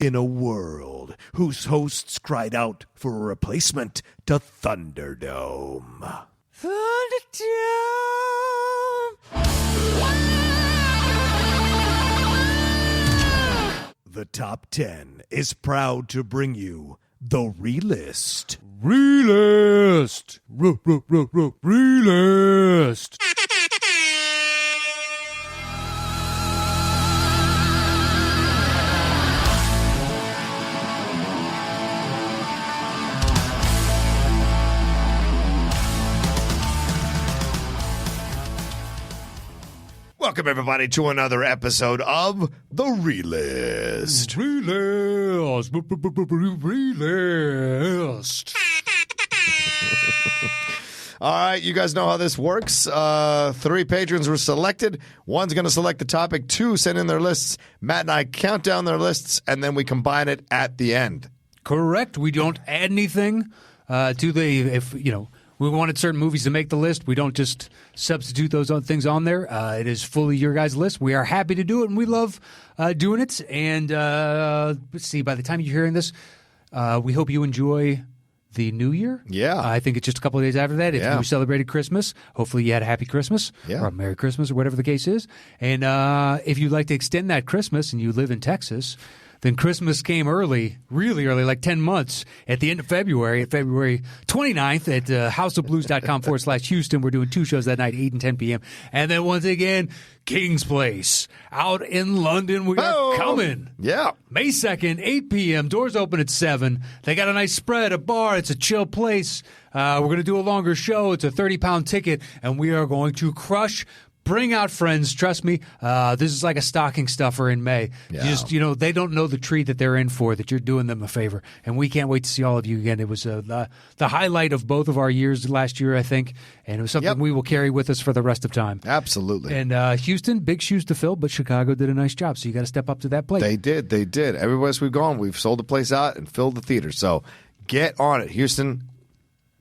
In a world whose hosts cried out for a replacement to Thunderdome. The Top 10 is proud to bring you the Relist. Relist. Relist. Welcome, everybody, to another episode of The Relist. Relist. All right, you guys know how this works. 3 patrons were selected. One's going to select the topic. 2 send in their lists. Matt and I count down their lists, and then we combine it at the end. Correct. We don't add anything to we wanted certain movies to make the list. We don't just substitute those things on there. It is fully your guys' list. We are happy to do it, and we love doing it. And let's see, by the time you're hearing this, we hope you enjoy the new year. Yeah. I think it's just a couple of days after that. If you celebrated Christmas, hopefully you had a happy Christmas or a Merry Christmas or whatever the case is. And if you'd like to extend that Christmas and you live in Texas, then Christmas came early, really early, like 10 months at the end of February, at February 29th at houseofblues.com/Houston. We're doing 2 shows that night, 8 and 10 p.m. And then once again, King's Place out in London. We are coming. Yeah. May 2nd, 8 p.m. Doors open at 7. They got a nice spread, a bar. It's a chill place. We're going to do a longer show. It's a 30-pound ticket, and we are going to crush. Bring out friends. Trust me, this is like a stocking stuffer in May. Yeah. They don't know the treat that they're in for, that you're doing them a favor. And we can't wait to see all of you again. It was the highlight of both of our years last year, I think. And it was something we will carry with us for the rest of time. Absolutely. And Houston, big shoes to fill, but Chicago did a nice job. So you got to step up to that plate. They did. Everywhere we've gone, we've sold the place out and filled the theater. So get on it, Houston.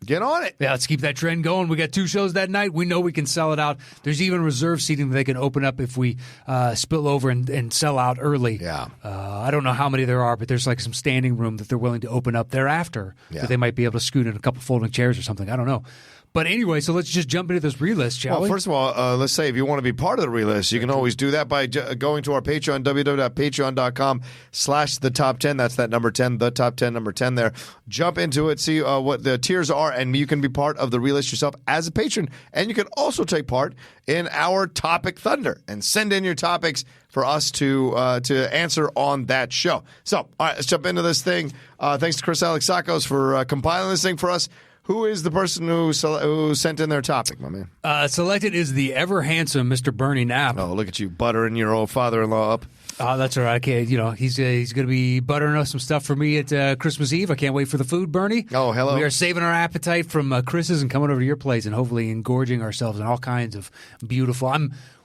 Get on it. Yeah, let's keep that trend going. We got 2 shows that night. We know we can sell it out. There's even reserve seating that they can open up if we spill over and sell out early. Yeah. I don't know how many there are, but there's like some standing room that they're willing to open up thereafter that they might be able to scoot in a couple folding chairs or something. I don't know. But anyway, so let's just jump into this relist, shall we? Well, first of all, let's say if you want to be part of the relist, you can always do that by going to our Patreon, www.patreon.com/the top 10. That's that number 10, the top 10, number 10 there. Jump into it, see what the tiers are, and you can be part of the relist yourself as a patron. And you can also take part in our Topic Thunder and send in your topics for us to answer on that show. So, all right, let's jump into this thing. Thanks to Chris Alexakos for compiling this thing for us. Who is the person who sent in their topic, my man? Selected is the ever-handsome Mr. Bernie Knapp. Oh, look at you buttering your old father-in-law up. Oh, that's all right. Okay, he's going to be buttering up some stuff for me at Christmas Eve. I can't wait for the food, Bernie. Oh, hello. We are saving our appetite from Chris's and coming over to your place and hopefully engorging ourselves in all kinds of beautiful.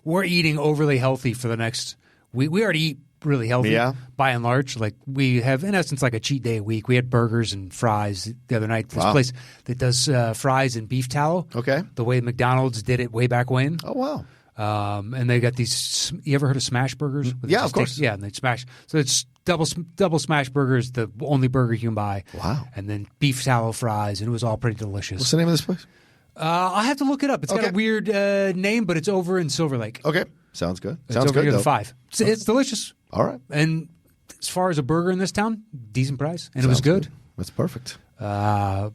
We're eating overly healthy for the next. We already eat really healthy by and large. Like we have, in essence, like a cheat day a week. We had burgers and fries the other night. This place that does fries and beef tallow. Okay. The way McDonald's did it way back when. Oh, wow. And they got these. You ever heard of smash burgers? Yeah, of course. And they smash. So it's double smash burgers, the only burger you can buy. Wow. And then beef tallow fries, and it was all pretty delicious. What's the name of this place? I'll have to look it up. It's got a weird name, but it's over in Silver Lake. Okay. Sounds good. It's Sounds over good, near though. the 5. It's delicious. All right. And as far as a burger in this town, decent price, and it was good. That's perfect. Yeah.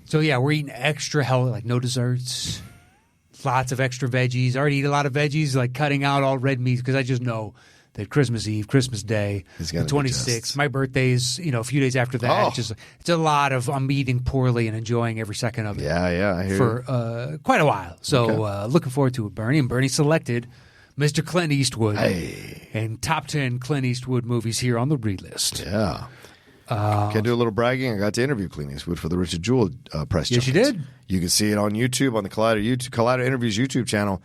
So yeah, we're eating extra healthy, like no desserts, lots of extra veggies. I already eat a lot of veggies, like cutting out all red meat because I just know that Christmas Eve, Christmas Day, the 26th, my birthday's, a few days after that. It's a lot of I'm eating poorly and enjoying every second of it. Yeah, I hear for quite a while. So looking forward to it, Bernie. And Bernie selected Mr. Clint Eastwood and top 10 Clint Eastwood movies here on the Relist. Yeah. Can I do a little bragging? I got to interview Clint Eastwood for the Richard Jewell press Yes, junkets. you did. You can see it on YouTube, on the Collider Interviews YouTube channel.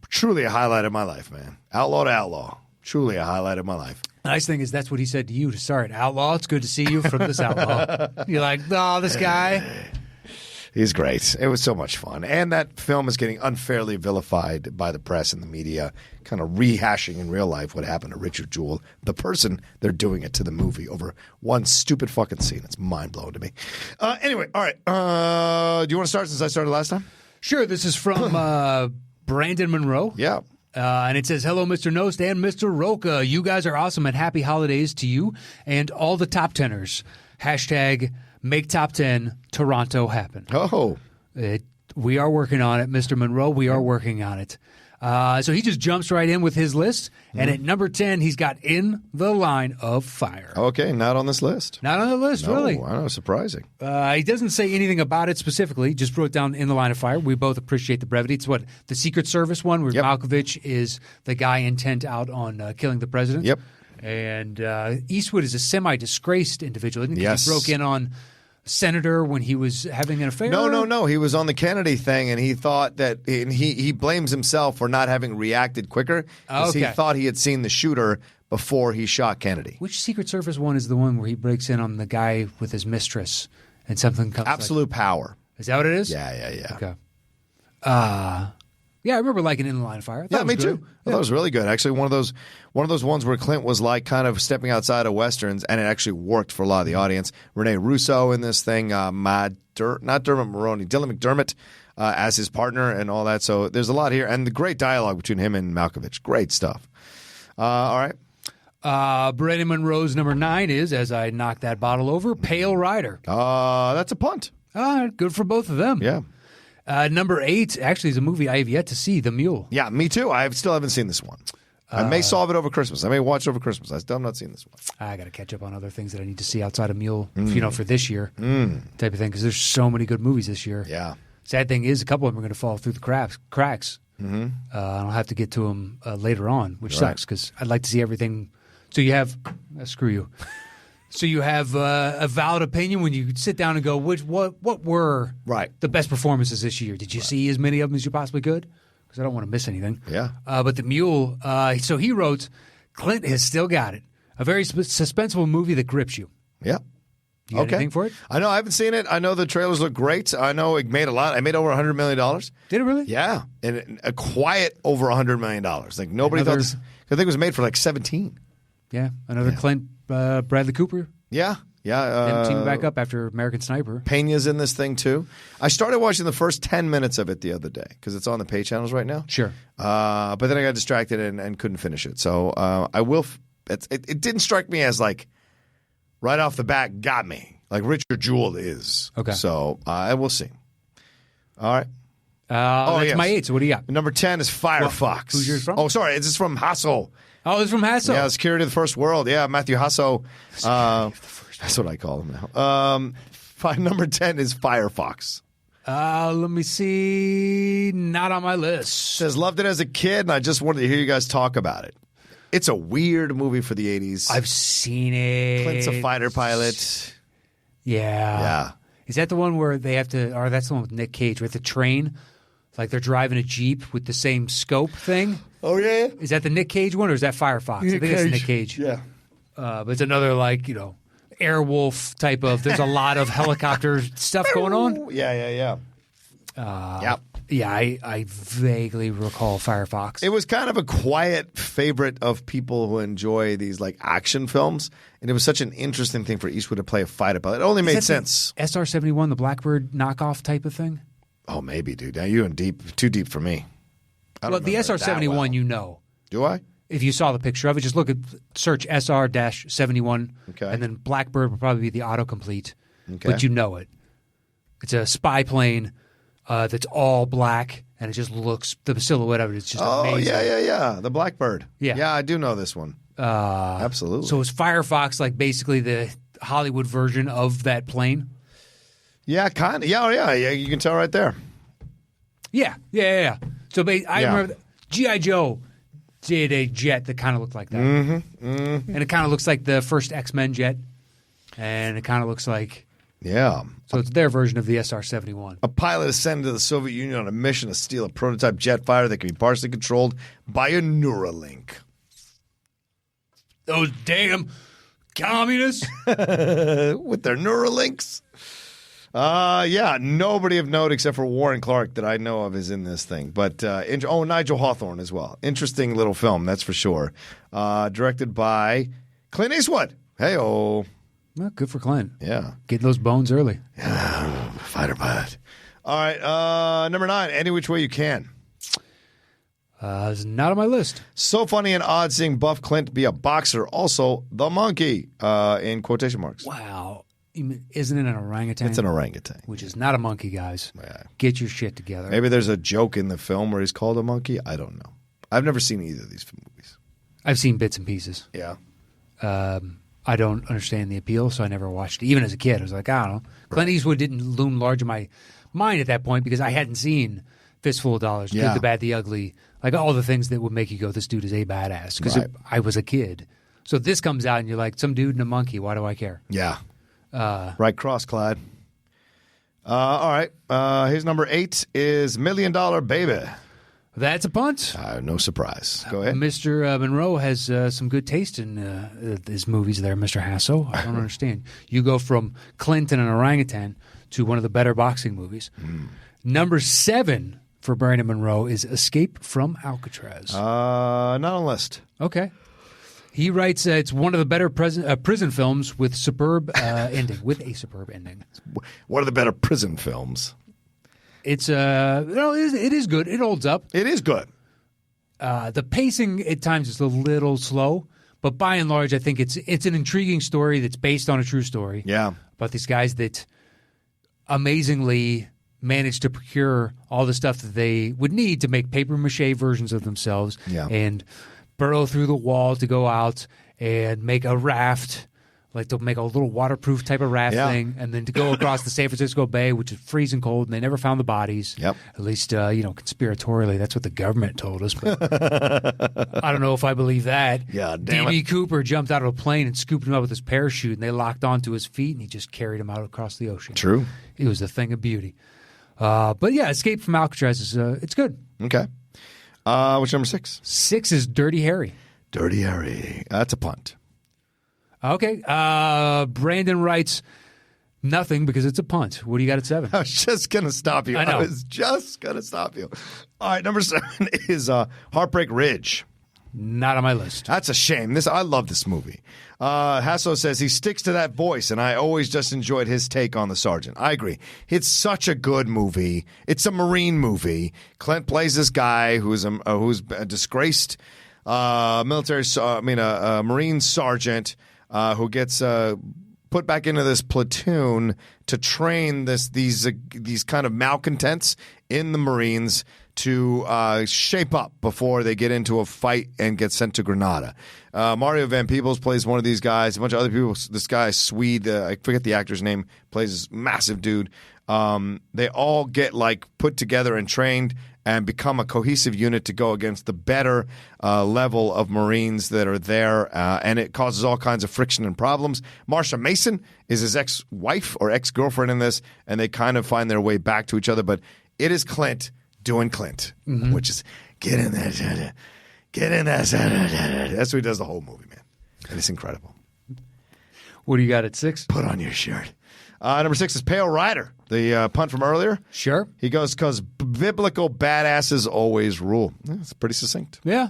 Truly a highlight of my life, man. Outlaw to outlaw. Truly a highlight of my life. The nice thing is that's what he said to you to start. Outlaw, it's good to see you from this outlaw. You're like, oh, this guy. He's great. It was so much fun. And that film is getting unfairly vilified by the press and the media, kind of rehashing in real life what happened to Richard Jewell, the person they're doing it to the movie over one stupid fucking scene. It's mind-blowing to me. Anyway, all right. Do you want to start since I started last time? Sure. This is from Brandon Monroe. Yeah. And it says, hello, Mr. Nost and Mr. Roca. You guys are awesome, and happy holidays to you and all the top teners. Hashtag make top 10 Toronto happen. Oh. We are working on it, Mr. Monroe. We are working on it. So he just jumps right in with his list. And at number 10, he's got In the Line of Fire. Okay, not on this list. Not on the list, no, really. I know, surprising. He doesn't say anything about it specifically. Just wrote down In the Line of Fire. We both appreciate the brevity. It's what, the Secret Service one, where Malkovich is the guy intent out on killing the president. Yep. And Eastwood is a semi-disgraced individual. Isn't he? Yes. He broke in on Senator when he was having an affair? No. He was on the Kennedy thing, and he thought that he blames himself for not having reacted quicker because he thought he had seen the shooter before he shot Kennedy. Which Secret Service one is the one where he breaks in on the guy with his mistress and something comes? Absolute Power. Is that what it is? Yeah. Okay. Yeah, I remember liking In the Line of Fire. Yeah, me too. I thought it was really good. Actually, one of those ones where Clint was like kind of stepping outside of westerns, and it actually worked for a lot of the audience. Rene Russo in this thing, not Dermot Mulroney, Dylan McDermott as his partner, and all that. So there's a lot here, and the great dialogue between him and Malkovich. Great stuff. All right. Brandon Monroe's number 9 is, as I knock that bottle over, Pale Rider. That's a punt. Good for both of them. Yeah. Number 8 actually is a movie I have yet to see, The Mule. Yeah, me too. I still haven't seen this one. I may solve it over Christmas. I may watch it over Christmas. I still have not seen this one. I got to catch up on other things that I need to see outside of Mule, for this year type of thing, because there's so many good movies this year. Yeah. Sad thing is, a couple of them are going to fall through the cracks. Mm-hmm. I'll have to get to them later on, which sucks because I'd like to see everything. So you have screw you. So you have a valid opinion when you sit down and go, what were the best performances this year? Did you see as many of them as you possibly could? Because I don't want to miss anything. Yeah. But The Mule, so he wrote, Clint has still got it. A very suspenseful movie that grips you. Yeah. You got anything for it? I know. I haven't seen it. I know the trailers look great. I know it made a lot. I made over $100 million. Did it really? Yeah. And a quiet over $100 million. Like nobody thought this. I think it was made for like 17. Yeah. Another Clint Bradley Cooper. Yeah. Him teaming back up after American Sniper. Pena's in this thing too. I started watching the first 10 minutes of it the other day because it's on the pay channels right now. Sure. But then I got distracted and couldn't finish it. So I will. It didn't strike me as like right off the bat got me like Richard Jewell is. Okay. So I will see. All right. That's my 8. So what do you got? Number 10 is Firefox. Who's yours from? Oh, sorry. This is from Hassel. Oh, it's from Hassel. Yeah, Security of the First World. Yeah, Matthew Hassel. That's what I call him now. Number 10 is Firefox. Let me see. Not on my list. Says, loved it as a kid, and I just wanted to hear you guys talk about it. It's a weird movie for the 80s. I've seen it. Clint's a fighter pilot. Yeah. Is that the one where they have to, or that's the one with Nick Cage, with the train? Like they're driving a Jeep with the same scope thing? Oh, yeah? Is that the Nick Cage one, or is that Firefox? I think it's Nick Cage. Yeah. But it's another, like, Airwolf type of, there's a lot of helicopter stuff going on. Yeah. Yeah, I vaguely recall Firefox. It was kind of a quiet favorite of people who enjoy these like action films, and it was such an interesting thing for Eastwood to play a fighter pilot. It only made sense. SR-71, the Blackbird knockoff type of thing? Oh, maybe, dude. Now you're in deep, too deep for me. Well, the SR-71, you know. Do I? If you saw the picture of it, just search SR-71, and then Blackbird would probably be the autocomplete, but you know it. It's a spy plane that's all black, and it just looks, the silhouette of it is just amazing. Yeah. The Blackbird. Yeah, I do know this one. Absolutely. So is Firefox like basically the Hollywood version of that plane? Yeah, kind of. Yeah, you can tell right there. Yeah. So I remember G.I. Joe did a jet that kind of looked like that. And it kind of looks like the first X-Men jet. And it kind of looks like... Yeah. So it's their version of the SR-71. A pilot is sent to the Soviet Union on a mission to steal a prototype jet fighter that can be partially controlled by a Neuralink. Those damn communists. With their Neuralinks. Yeah, nobody of note except for Warren Clark that I know of is in this thing. But Nigel Hawthorne as well. Interesting little film, that's for sure. Directed by Clint Eastwood. Hey-oh. Well, good for Clint. Yeah. Getting those bones early. Yeah, fighter pilot. All right, number 9, Any Which Way You Can. It's not on my list. So funny and odd seeing Buff Clint be a boxer. Also, the monkey, in quotation marks. Wow. Isn't it an orangutan? It's an orangutan. Which is not a monkey, guys. Yeah. Get your shit together. Maybe there's a joke in the film where he's called a monkey. I don't know. I've never seen either of these movies. I've seen bits and pieces. Yeah. I don't understand the appeal, so I never watched it. Even as a kid, I was like, I don't know. Clint Eastwood didn't loom large in my mind at that point because I hadn't seen Fistful of Dollars, Good, the Bad, the Ugly, like all the things that would make you go, this dude is a badass. Because I was a kid. So this comes out and you're like, some dude and a monkey, why do I care? Yeah. Right cross, Clyde. All right. Here's number 8 is $1 Million Baby. That's a punt. No surprise. Go ahead. Mr. Monroe has some good taste in his movies there, Mr. Hasso. I don't understand. You go from Clint and an orangutan to one of the better boxing movies. Number 7 for Brandon Monroe is Escape from Alcatraz. Not on the list. Okay. He writes it's one of the better prison films with superb ending. With a superb ending. One of the better prison films. It's it is good. It holds up. It is good. The pacing at times is a little slow, but by and large, I think it's an intriguing story that's based on a true story. Yeah, about these guys that amazingly managed to procure all the stuff that they would need to make papier-mâché versions of themselves and burrow through the wall to go out and make a raft, like to make a little waterproof type of raft thing, and then to go across the San Francisco Bay, which is freezing cold, and they never found the bodies. Yep. At least, conspiratorially, that's what the government told us. But I don't know if I believe that. Yeah, damn D.B. Cooper jumped out of a plane and scooped him up with his parachute, and they locked onto his feet, and he just carried him out across the ocean. True. It was a thing of beauty. But yeah, Escape from Alcatraz is it's good. Okay. Which number 6? 6 is Dirty Harry. Dirty Harry. That's a punt. Okay. Brandon writes nothing because it's a punt. What do you got at 7? I was just going to stop you. I know. I was just going to stop you. All right, number 7 is Heartbreak Ridge. Not on my list. That's a shame. I love this movie. Hasso says he sticks to that voice, and I always just enjoyed his take on the sergeant. I agree. It's such a good movie. It's a Marine movie. Clint plays this guy who's a disgraced Marine sergeant who gets put back into this platoon to train these kind of malcontents in the Marines to shape up before they get into a fight and get sent to Grenada. Mario Van Peebles plays one of these guys. A bunch of other people. This guy, Swede, I forget the actor's name, plays this massive dude. They all get put together and trained and become a cohesive unit to go against the better level of Marines that are there, and it causes all kinds of friction and problems. Marsha Mason is his ex-wife or ex-girlfriend in this, and they kind of find their way back to each other, but it is Clint doing Clint, which is get in there. That's what he does the whole movie, man. And it's incredible. What do you got at 6? Put on your shirt. Number 6 is Pale Rider, the punt from earlier. Sure. He goes, because biblical badasses always rule. It's pretty succinct. Yeah.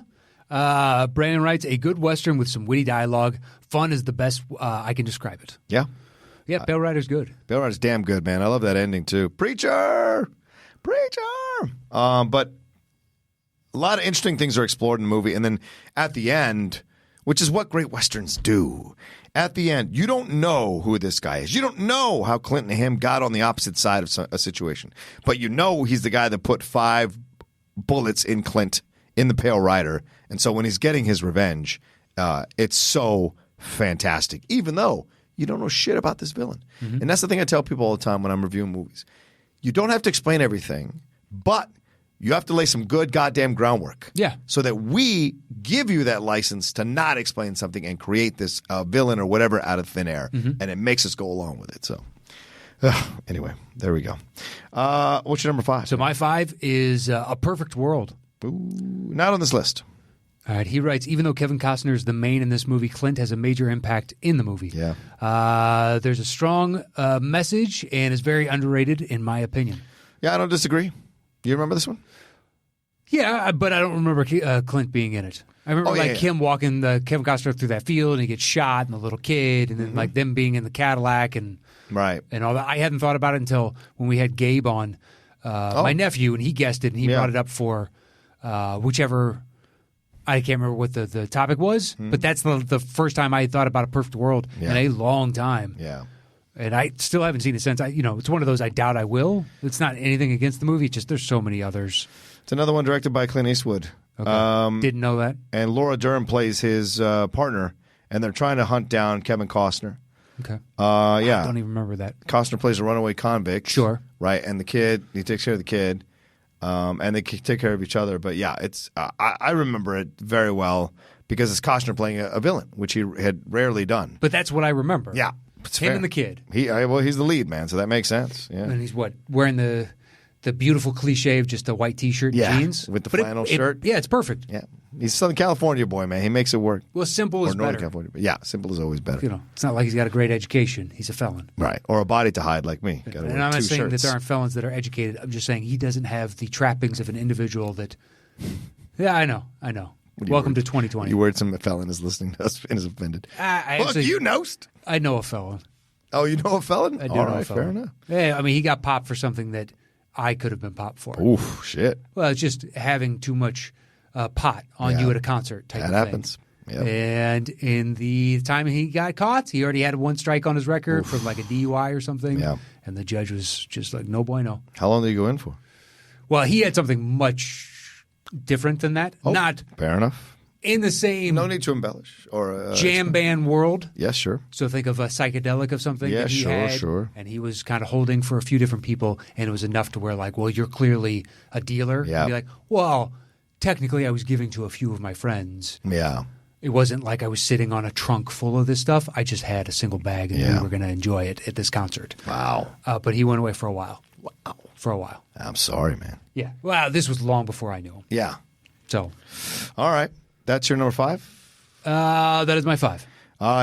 Brandon writes, a good Western with some witty dialogue. Fun is the best I can describe it. Yeah. Yeah, Pale Rider's good. Pale Rider's damn good, man. I love that ending, too. Preacher! But a lot of interesting things are explored in the movie. And then at the end, which is what great Westerns do, at the end, you don't know who this guy is. You don't know how Clint and him got on the opposite side of a situation. But you know he's the guy that put 5 bullets in Clint in the Pale Rider. And so when he's getting his revenge, it's so fantastic, even though you don't know shit about this villain. And that's the thing I tell people all the time when I'm reviewing movies. You don't have to explain everything, but you have to lay some good goddamn groundwork. Yeah. So that we give you that license to not explain something and create this villain or whatever out of thin air. And it makes us go along with it. So anyway, there we go. What's your number 5? So my 5 is A Perfect World. Ooh, not on this list. All right, he writes, even though Kevin Costner is the main in this movie, Clint has a major impact in the movie. Yeah. There's a strong message and is very underrated, in my opinion. Yeah, I don't disagree. You remember this one? Yeah, but I don't remember Clint being in it. I remember him walking Kevin Costner through that field, and he gets shot, and the little kid, and then like them being in the Cadillac and all that. I hadn't thought about it until when we had Gabe on, my nephew, and he guessed it, and he brought it up for whichever. I can't remember what the topic was, but that's the first time I thought about A Perfect World in a long time. Yeah. And I still haven't seen it since. It's one of those I doubt I will. It's not anything against the movie. It's just there's so many others. It's another one directed by Clint Eastwood. Okay. Didn't know that. And Laura Dern plays his partner, and they're trying to hunt down Kevin Costner. Okay. I don't even remember that. Costner plays a runaway convict. Sure. Right, and he takes care of the kid. And they take care of each other. But yeah, it's I remember it very well because it's Costner playing a villain, which he had rarely done. But that's what I remember. Yeah. It's him and the kid. He's the lead, man, so that makes sense. Yeah. And he's wearing the beautiful cliche of just a white T-shirt and jeans? With the flannel shirt. Yeah, it's perfect. Yeah. He's a Southern California boy, man. He makes it work. Well, simple is Northern better. California. Yeah, simple is always better. It's not like he's got a great education. He's a felon. Right. Or a body to hide like me. And I'm not saying that there aren't felons that are educated. I'm just saying he doesn't have the trappings of an individual that... Yeah, I know. Welcome to 2020. You worried some felon is listening to us and is offended. Look, you knowst. I know a felon. Oh, you know a felon? I do know a felon. Fair enough. Yeah, I mean, he got popped for something that I could have been popped for. Oof, shit. Well, it's just having too much pot on you at a concert type of thing. That happens. Yep. And in the time he got caught, he already had one strike on his record from like a DUI or something. Yeah. And the judge was just like, no bueno. How long did you go in for? Well, he had something much different than that. Oh, not fair enough. in the same no need to embellish or jam band world. Yes, sure. So think of a psychedelic of something that he had. Sure. And he was kind of holding for a few different people, and it was enough to where like, well, you're clearly a dealer. Yeah. And be like, well, technically I was giving to a few of my friends. Yeah. It wasn't like I was sitting on a trunk full of this stuff. I just had a single bag, and we were going to enjoy it at this concert. Wow. But he went away for a while. Wow. For a while. I'm sorry, man. Yeah. Well, this was long before I knew him. Yeah. So. All right. That's your number 5? That is my 5.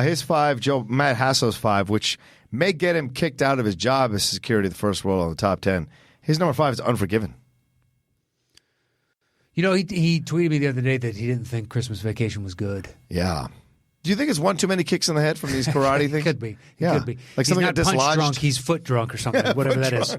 His 5, Matt Hasso's 5, which may get him kicked out of his job as security of the first world on the top 10. His number 5 is Unforgiven. You know, he tweeted me the other day that he didn't think Christmas Vacation was good. Yeah. Do you think it's one too many kicks in the head from these karate things? Could be. Yeah. Could be. Like he's something not got punch dislodged. drunk. He's foot drunk or something. Whatever that is.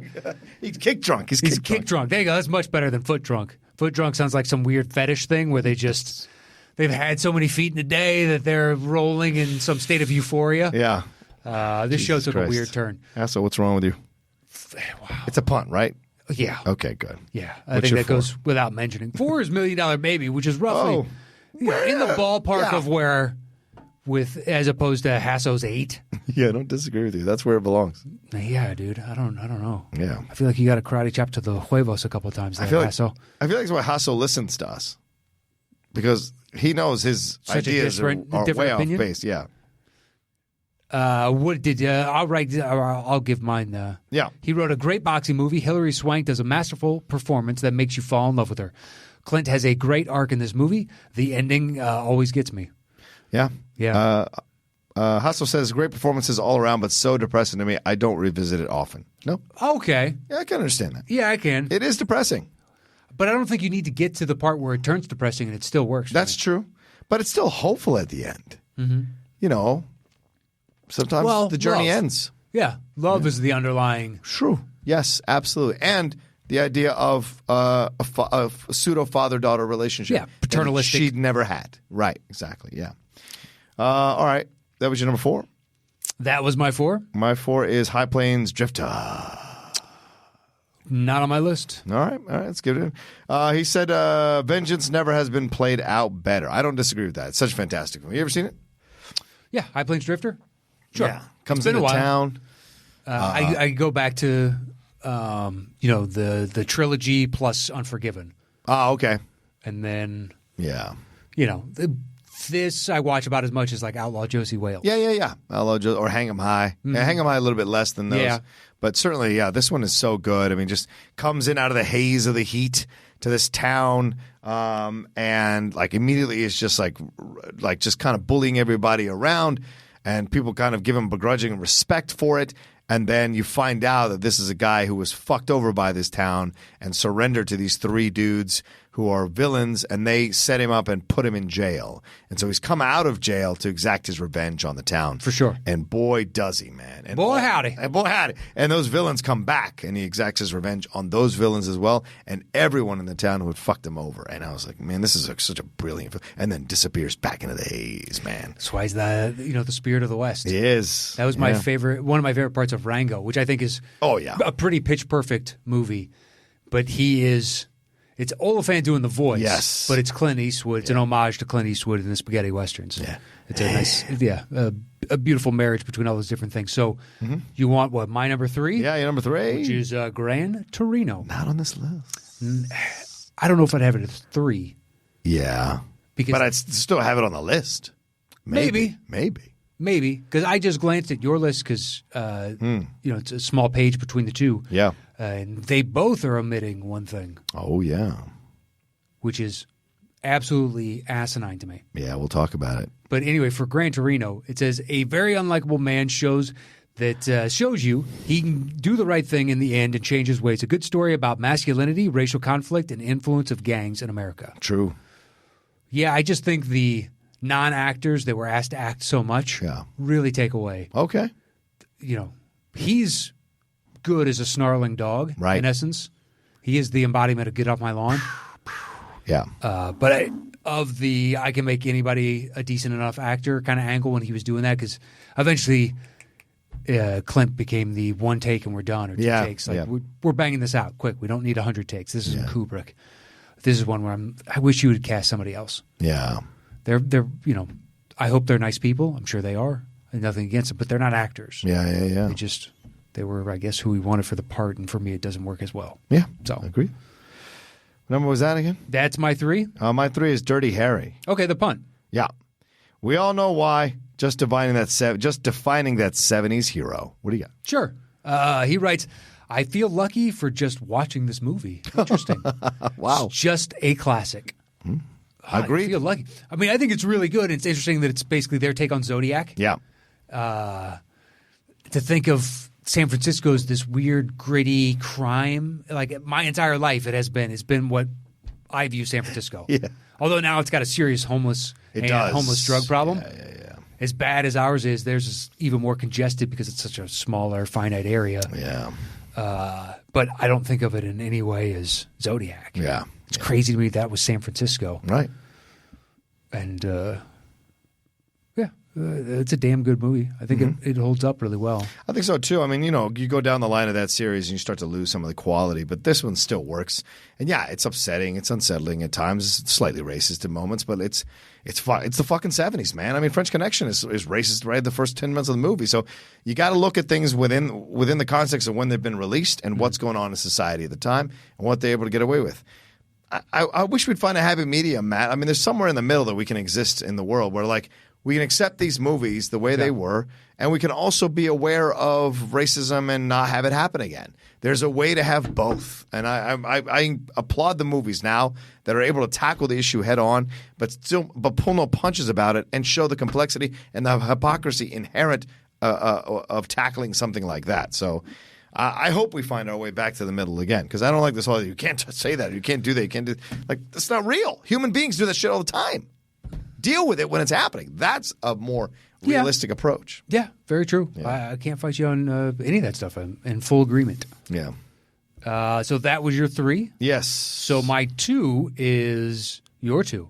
He's kick drunk. He's kick drunk. There you go. That's much better than foot drunk. Foot drunk sounds like some weird fetish thing where they've had so many feet in a day that they're rolling in some state of euphoria. Yeah. This show took a weird turn. Hasso, what's wrong with you? Wow. It's a punt, right? Yeah. Okay, good. Yeah. I think that goes without mentioning. 4 is $1 Million Baby, which is roughly in the ballpark of where, as opposed to Hasso's 8. Yeah, I don't disagree with you. That's where it belongs. Yeah, dude. I don't know. Yeah. I feel like you got a karate chop to the huevos a couple of times there, Hasso. I feel like that's why Hasso listens to us. Because he knows his ideas are way off base. Yeah. What did I'll give mine. Yeah. He wrote a great boxing movie. Hilary Swank does a masterful performance that makes you fall in love with her. Clint has a great arc in this movie. The ending always gets me. Yeah. Yeah. Hasso says great performances all around, but so depressing to me. I don't revisit it often. No. Okay. Yeah, I can understand that. Yeah, I can. It is depressing. But I don't think you need to get to the part where it turns depressing and it still works. That's true. But it's still hopeful at the end. Mm-hmm. You know, sometimes the journey ends. Yeah. Love is the underlying. True. Yes, absolutely. And the idea of a pseudo father-daughter relationship. Yeah, paternalistic. She'd never had. Right, exactly, yeah. All right. That was your number 4? That was my 4. My 4 is High Plains Drifter. Not on my list. All right, let's give it in. He said, Vengeance never has been played out better. I don't distree with that. It's such a fantastic film. You ever seen it? Yeah, High Plains Drifter. Sure. Yeah. Comes into town. I go back to, the trilogy plus Unforgiven. Oh, okay. And then, yeah, this I watch about as much as like Outlaw Josie Wales. Yeah. Outlaw Josie or Hang 'em High. Mm-hmm. Yeah, Hang 'em High a little bit less than those. Yeah. But certainly, this one is so good. I mean, just comes in out of the haze of the heat, to this town, and like immediately is just like just kind of bullying everybody around, and people kind of give him begrudging respect for it. And then you find out that this is a guy who was fucked over by this town and surrendered to these three dudes who are villains, and they set him up and put him in jail. And so he's come out of jail to exact his revenge on the town. For sure. And boy, does he, man. And boy, howdy. And boy, howdy. And those villains come back, and he exacts his revenge on those villains as well, and everyone in the town who had fucked him over. And I was like, man, this is such a brilliant film. And then disappears back into the haze, man. That's why he's the spirit of the West. He is. That was my favorite, one of my favorite parts of Rango, which I think is a pretty pitch-perfect movie. But he is... It's Oliphant doing the voice, yes, but it's Clint Eastwood. It's an homage to Clint Eastwood in the spaghetti westerns. Yeah, it's a nice, a beautiful marriage between all those different things. So, you want what? My number 3? Yeah, your number 3, which is Gran Torino. Not on this list. I don't know if I'd have it as 3. Yeah, but I'd still have it on the list. Maybe, because I just glanced at your list because it's a small page between the two. Yeah. And they both are omitting one thing. Oh, yeah. Which is absolutely asinine to me. Yeah, we'll talk about it. But anyway, for Gran Torino, it says, a very unlikable man shows you he can do the right thing in the end and change his ways. A good story about masculinity, racial conflict, and influence of gangs in America. True. Yeah, I just think the non-actors that were asked to act so much really take away. Okay. He's good as a snarling dog, in essence. He is the embodiment of get off my lawn. Yeah. But I can make anybody a decent enough actor kind of angle when he was doing that, because eventually Clint became the one take and we're done, or 2 takes. We're banging this out quick. We don't need 100 takes. This isn't Kubrick. This is one where I wish you would cast somebody else. Yeah. They're I hope they're nice people. I'm sure they are. And nothing against them, but they're not actors. Yeah. They were, I guess, who we wanted for the part, and for me, it doesn't work as well. Yeah, so I agree. What number was that again? That's my 3. My 3 is Dirty Harry. Okay, the punt. Yeah, we all know why. Just defining that 70s hero. What do you got? Sure. He writes, I feel lucky for just watching this movie. Interesting. Wow. It's just a classic. I agree. I feel lucky. I mean, I think it's really good. It's interesting that it's basically their take on Zodiac. Yeah. To think of San Francisco as this weird, gritty crime. Like my entire life, it's been what I view San Francisco. Yeah. Although now it's got a serious homeless drug problem. Yeah. As bad as ours is, theirs is even more congested because it's such a smaller, finite area. Yeah. But I don't think of it in any way as Zodiac. Yeah. It's crazy to me that was San Francisco. Right. And it's a damn good movie. I think it holds up really well. I think so, too. I mean, you go down the line of that series and you start to lose some of the quality, but this one still works. And yeah, it's upsetting. It's unsettling at times. It's slightly racist in moments, but it's the fucking 70s, man. I mean, French Connection is racist right the first 10 minutes of the movie. So you got to look at things within the context of when they've been released and what's going on in society at the time and what they're able to get away with. I wish we'd find a happy medium, Matt. I mean, there's somewhere in the middle that we can exist in the world where, like, we can accept these movies the way they were, and we can also be aware of racism and not have it happen again. There's a way to have both, and I applaud the movies now that are able to tackle the issue head on, but pull no punches about it and show the complexity and the hypocrisy inherent of tackling something like that. So I hope we find our way back to the middle again, because I don't like this whole you can't say that, you can't do that, you can't do like that's not real. Human beings do that shit all the time. Deal with it when it's happening. That's a more realistic approach. Yeah, very true. Yeah. I can't fight you on any of that stuff. I'm in full agreement. Yeah. So that was your 3? Yes. So my 2 is your 2.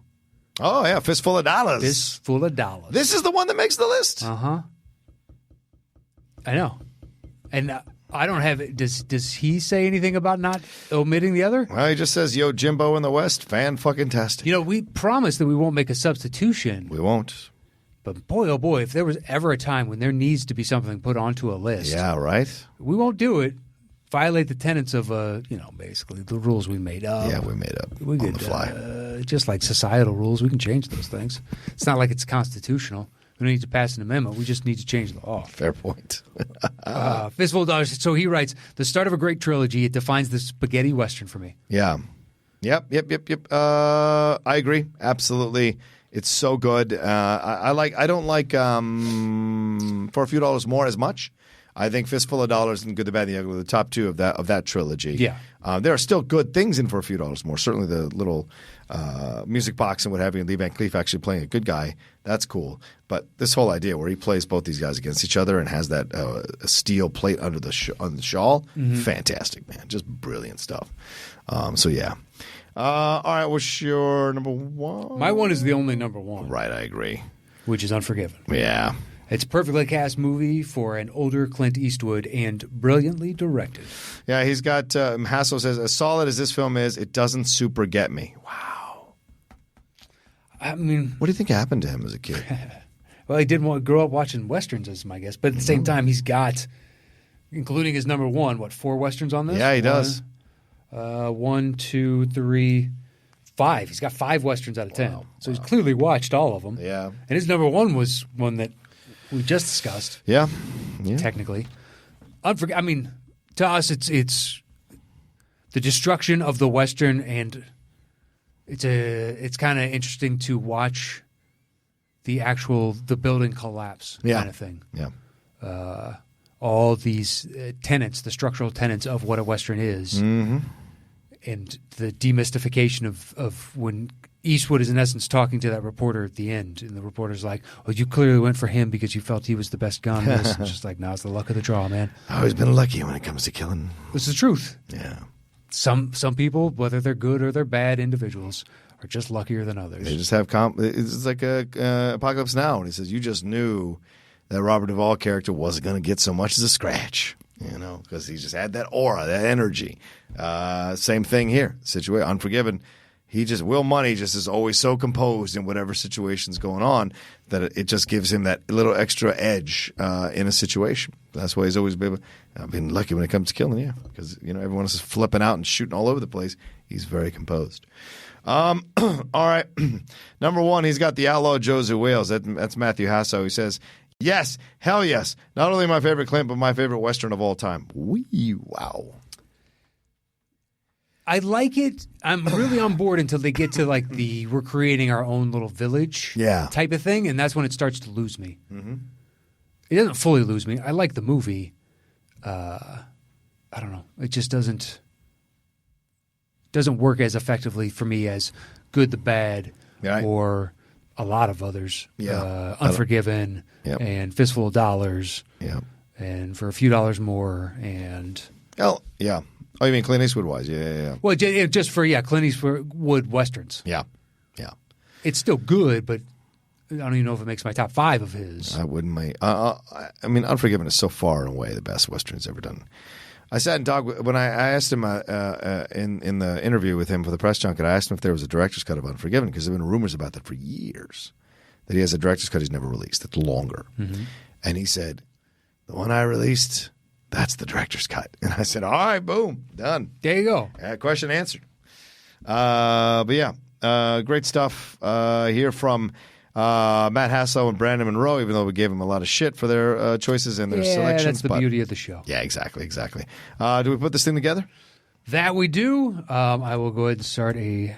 Oh, yeah. Fistful of Dollars. Fistful of Dollars. This is the one that makes the list. Uh-huh. I know. And I don't have it. Does he say anything about not omitting the other? Well, he just says, yo, Jimbo in the West, fan-fucking-tastic. We promised that we won't make a substitution. We won't. But boy, oh boy, if there was ever a time when there needs to be something put onto a list. Yeah, right? We won't do it. Violate the tenets of, basically the rules we made up. Yeah, we made up on the fly. Just like societal rules, we can change those things. It's not like it's constitutional. We don't need to pass an amendment. We just need to change the law. Fair point. Fistful of Dollars. So he writes, the start of a great trilogy. It defines the spaghetti Western for me. Yeah. Yep. I agree. Absolutely. It's so good. I don't like For a Few Dollars More as much. I think Fistful of Dollars and Good, the Bad, and the Ugly are the top two of that trilogy. Yeah. There are still good things in For a Few Dollars More. Certainly the little music box and what have you, and Lee Van Cleef actually playing a good guy. That's cool. But this whole idea where he plays both these guys against each other and has that steel plate under the on the shawl, fantastic, man. Just brilliant stuff. So, yeah. All right, what's your number one? My one is the only number one. Right, I agree. Which is Unforgiven. Yeah. It's a perfectly cast movie for an older Clint Eastwood and brilliantly directed. Yeah, he's got Hassel says, as solid as this film is, it doesn't super get me. Wow. I mean, what do you think happened to him as a kid? Well, he didn't grow up watching Westerns, is my guess. But at the same time, he's got, including his number one, 4 Westerns on this? Yeah, he does. 1, 2, 3, 5. He's got 5 Westerns out of 10. Wow. So he's clearly watched all of them. Yeah. And his number one was one that we just discussed. Yeah. Technically. I mean, to us, it's the destruction of the Western, and it's kind of interesting to watch the building collapse kind of thing. Yeah. All these tenets, the structural tenets of what a Western is, and the demystification of when Eastwood is in essence talking to that reporter at the end, and the reporter's like, "Oh, you clearly went for him because you felt he was the best gun." It's just like, no, it's the luck of the draw, man. I've always been lucky when it comes to killing. This is the truth. Yeah. Some people, whether they're good or they're bad individuals, are just luckier than others. They just have it's like Apocalypse Now, and he says, you just knew that Robert Duvall character wasn't going to get so much as a scratch, because he just had that aura, that energy. Same thing here. Unforgiven. Will Money just is always so composed in whatever situation's going on that it just gives him that little extra edge in a situation. That's why he's always been lucky when it comes to killing, because everyone else is flipping out and shooting all over the place. He's very composed. All right, number one, he's got The Outlaw Josie Wales. That's Matthew Hasso. He says, yes, hell yes. Not only my favorite Clint, but my favorite Western of all time. Wow. I like it. I'm really on board until they get to like we're creating our own little village type of thing, and that's when it starts to lose me. Mm-hmm. It doesn't fully lose me. I like the movie. I don't know. It just doesn't work as effectively for me as Good, the Bad, or a lot of others. Yeah. Unforgiven and Fistful of Dollars. Yeah. And For a Few Dollars More and yeah. Oh, you mean Clint Eastwood wise? Yeah. Well, just for Clint Eastwood Westerns. Yeah. It's still good, but I don't even know if it makes my top 5 of his. I wouldn't make. I mean, Unforgiven is so far and away the best Western's ever done. I sat and talked when I asked him in the interview with him for the press junket. I asked him if there was a director's cut of Unforgiven, because there have been rumors about that for years, that he has a director's cut he's never released that's longer. Mm-hmm. And he said, the one I released, that's the director's cut. And I said, all right, boom, done. There you go. Question answered. But yeah, great stuff here from Matt Hasso and Brandon Monroe, even though we gave them a lot of shit for their choices and their selections. That's the beauty of the show. Yeah, exactly. Do we put this thing together? That we do. I will go ahead and start a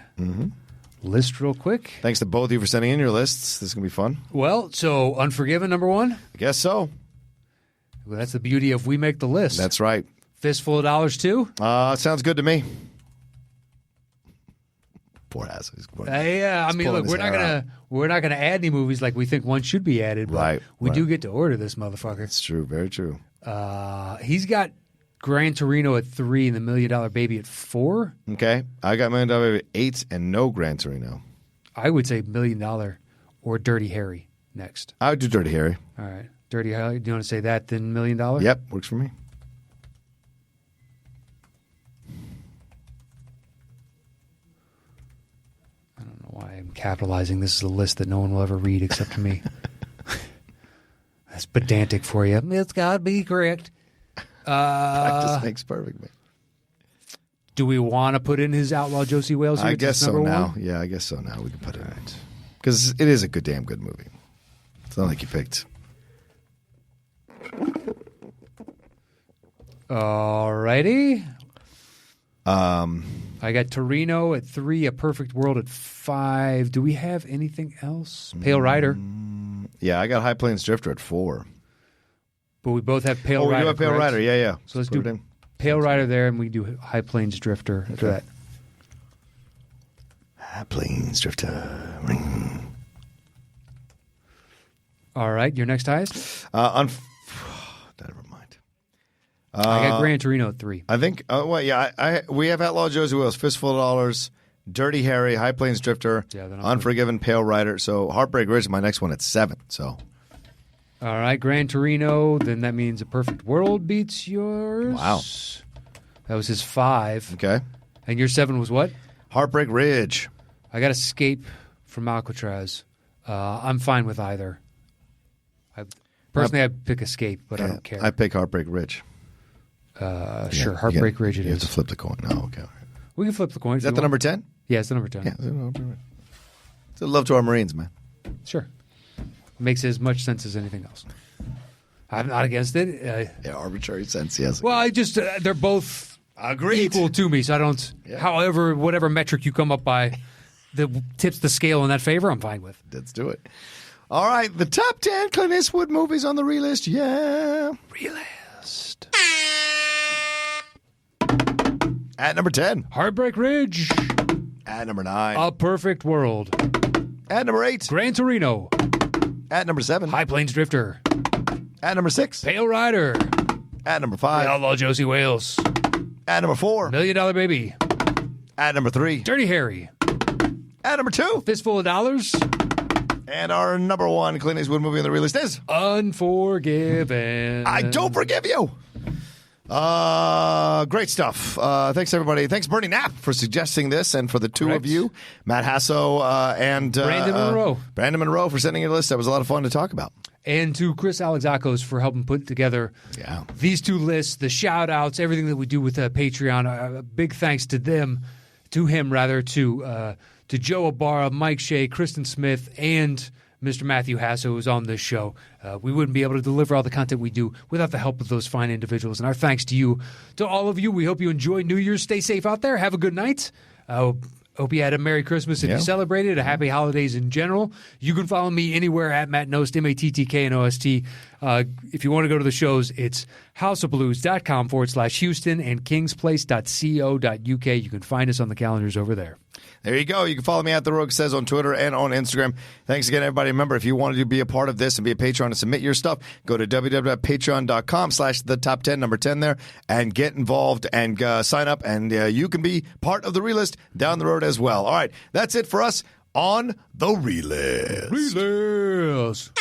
list real quick. Thanks to both of you for sending in your lists. This is going to be fun. Well, so Unforgiven, number 1? I guess so. Well, that's the beauty of we make the list. That's right. Fistful of Dollars, too? Sounds good to me. Poor ass. Yeah, I mean, look, we're not gonna add any movies like we think one should be added, but we do get to order this motherfucker. It's true, very true. He's got Gran Torino at 3 and The $1 Million Baby at 4. Okay, I got $1 Million Baby at 8 and no Gran Torino. I would say $1 Million or Dirty Harry next. I would do Dirty Harry. All right, Dirty Harry. Do you want to say that then $1 Million? Yep, works for me. Why I'm capitalizing. This is a list that no one will ever read except for me. That's pedantic for you. It's got to be correct. Practice makes perfect, man. Do we want to put in his Outlaw Josie Wales here? I guess so now. Yeah, I guess so now. We can put it in. Because it is a damn good movie. It's not like you picked. All righty. I got Torino at 3, A Perfect World at 5. Do we have anything else? Pale Rider. Yeah, I got High Plains Drifter at 4. But we both have Pale Rider. We do have Pale correct? Rider, yeah. So let's do Pale Rider there, and we do High Plains Drifter after that. High Plains Drifter. All right, your next highest? Never mind. I got Gran Torino at 3. I think, we have Outlaw Josie Wales, Fistful of Dollars, Dirty Harry, High Plains Drifter, Unforgiven, Pale Rider. So Heartbreak Ridge is my next one at 7. So. All right, Gran Torino, then that means A Perfect World beats yours. Wow. That was his 5. Okay. And your 7 was what? Heartbreak Ridge. I got Escape from Alcatraz. I'm fine with either. Personally, I'd pick Escape, but I don't care. I pick Heartbreak Ridge. Sure, Heartbreak Ridge it is. You have to flip the coin. No, okay. We can flip the coin. Is that the number 10? Yeah, it's the number 10. Yeah. It's a love to our Marines, man. Sure. Makes as much sense as anything else. I'm not against it. Arbitrary sense, yes. Well, they're both equal to me, so I don't, whatever metric you come up by that tips the scale in that favor, I'm fine with. Let's do it. All right, the top 10 Clint Eastwood movies on the relist, yeah. Relist. At number 10. Heartbreak Ridge. At number 9. A Perfect World. At number 8. Gran Torino. At number 7. High Plains Drifter. At number 6. Pale Rider. At number 5. Outlaw Josie Wales. At number 4. $1 Million Baby. At number 3. Dirty Harry. At number 2. Fistful of Dollars. And our number 1 Clint Eastwood movie on the relist is Unforgiven. I Don't Forgive You. Great stuff. Thanks, everybody. Thanks, Bernie Knapp, for suggesting this, and for the two of you, Matt Hasso and Brandon Monroe. Brandon Monroe for sending your list. That was a lot of fun to talk about. And to Chris Alexakos for helping put together these two lists, the shout-outs, everything that we do with Patreon. Big thanks to them, to Joe Ibarra, Mike Shea, Kristen Smith, and Mr. Matthew Hasso, who's on this show. We wouldn't be able to deliver all the content we do without the help of those fine individuals. And our thanks to you, to all of you. We hope you enjoy New Year's. Stay safe out there. Have a good night. Hope you had a Merry Christmas if you celebrated, a Happy Holidays in general. You can follow me anywhere at Matt Nost, MattKnost. If you want to go to the shows, it's houseofblues.com/Houston and kingsplace.co.uk. You can find us on the calendars over there. There you go. You can follow me at The Rogue Says on Twitter and on Instagram. Thanks again, everybody. Remember, if you wanted to be a part of this and be a Patreon and submit your stuff, go to www.patreon.com/the-top-10, number 10 there, and get involved and sign up, and you can be part of the relist down the road as well. All right, that's it for us on The Relist. Relist.